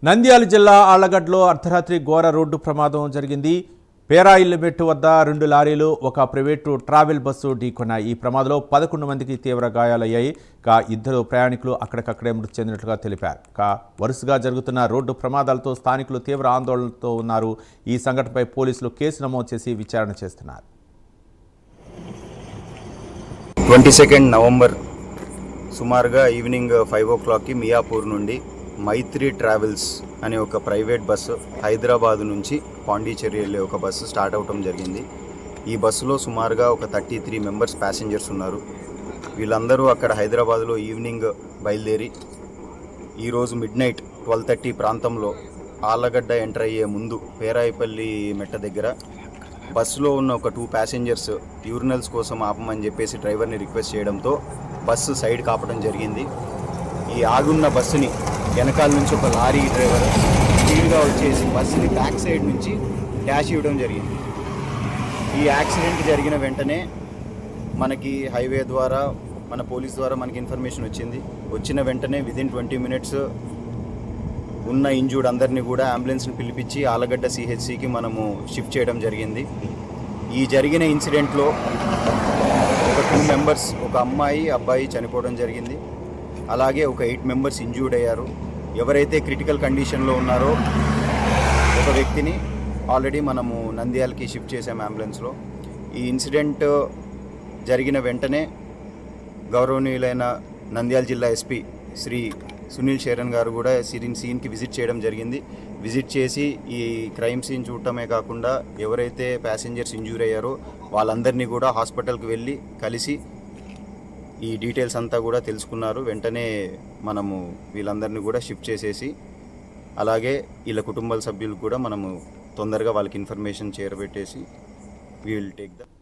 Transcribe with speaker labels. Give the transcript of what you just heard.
Speaker 1: నంద్యాల జిల్లా ఆళ్లగడ్డలో అర్ధరాత్రి ఘోర రోడ్డు ప్రమాదం జరిగింది. పేరాయిల్మెట్టు వద్ద 2 లారీలు ఒక ప్రైవేటు ట్రావెల్ బస్సు ఢీకొన్నాయి. ఈ ప్రమాదంలో 11 మందికి తీవ్ర గాయాలయ్యాయి. ఇద్దరు ప్రయాణికులు అక్కడికక్కడే మృతి చెందినట్లుగా తెలిపారు. వరుసగా జరుగుతున్న రోడ్డు ప్రమాదాలతో స్థానికులు తీవ్ర ఆందోళనతో ఉన్నారు. ఈ సంఘటనపై పోలీసులు కేసు నమోదు చేసి విచారణ చేస్తున్నారు.
Speaker 2: 22 నవంబర్ సుమారుగా ఈవినింగ్ 5 o'clockకి మియాపూర్ నుండి మైత్రి ట్రావెల్స్ అనే ఒక ప్రైవేట్ బస్సు హైదరాబాద్ నుంచి పాండిచేరి వెళ్ళే ఒక బస్సు స్టార్ట్ అవటం జరిగింది. ఈ బస్సులో సుమారుగా ఒక 33 మెంబర్స్ ప్యాసింజర్స్ ఉన్నారు. వీళ్ళందరూ అక్కడ హైదరాబాద్లో ఈవినింగ్ బయలుదేరి ఈరోజు మిడ్నైట్ 12:30 ప్రాంతంలో ఆళ్లగడ్డ ఎంటర్ అయ్యే ముందు పేరాయిపల్లి మెట్ట దగ్గర బస్సులో ఉన్న ఒక 2 ప్యాసింజర్స్ యూరినల్స్ కోసం ఆపమని చెప్పేసి డ్రైవర్ని రిక్వెస్ట్ చేయడంతో బస్సు సైడ్ కాపడం జరిగింది. ఈ ఆగున్న బస్సుని వెనకాల నుంచి ఒక లారీ డ్రైవర్ స్పీడ్గా వచ్చేసి బస్సుని బ్యాక్ సైడ్ నుంచి డాష్ ఇవ్వడం జరిగింది. ఈ యాక్సిడెంట్ జరిగిన వెంటనే మనకి హైవే ద్వారా మన పోలీస్ ద్వారా మనకి ఇన్ఫర్మేషన్ వచ్చింది. వచ్చిన వెంటనే విదిన్ 20 minutes ఉన్న ఇంజూర్డ్ అందరినీ కూడా అంబులెన్స్ని పిలిపించి ఆళ్లగడ్డ CHCకి మనము షిఫ్ట్ చేయడం జరిగింది. ఈ జరిగిన ఇన్సిడెంట్లో ఒక 2 members ఒక అమ్మాయి అబ్బాయి చనిపోవడం జరిగింది. అలాగే ఒక 8 members ఇంజూర్డ్ అయ్యారు. ఎవరైతే క్రిటికల్ కండిషన్లో ఉన్నారో ఒక వ్యక్తిని ఆల్రెడీ మనము నంద్యాలకి షిఫ్ట్ చేసాం అంబులెన్స్లో. ఈ ఇన్సిడెంట్ జరిగిన వెంటనే గౌరవనీయులైన నంద్యాల జిల్లా SP శ్రీ సునీల్ శరణ్ గారు కూడా సీన్కి విజిట్ చేయడం జరిగింది. విజిట్ చేసి ఈ క్రైమ్ సీన్ చూడటమే కాకుండా ఎవరైతే ప్యాసింజర్స్ ఇంజూర్ అయ్యారో వాళ్ళందరినీ కూడా హాస్పిటల్కి వెళ్ళి కలిసి ఈ డీటెయిల్స్ అంతా కూడా తెలుసుకున్నారు. వెంటనే మనము వీళ్ళందరినీ కూడా షిఫ్ట్ చేసేసి అలాగే వీళ్ళ కుటుంబ సభ్యులకు కూడా మనము తొందరగా వాళ్ళకి ఇన్ఫర్మేషన్ చేరబెట్టేసి వీ విల్ టేక్ ద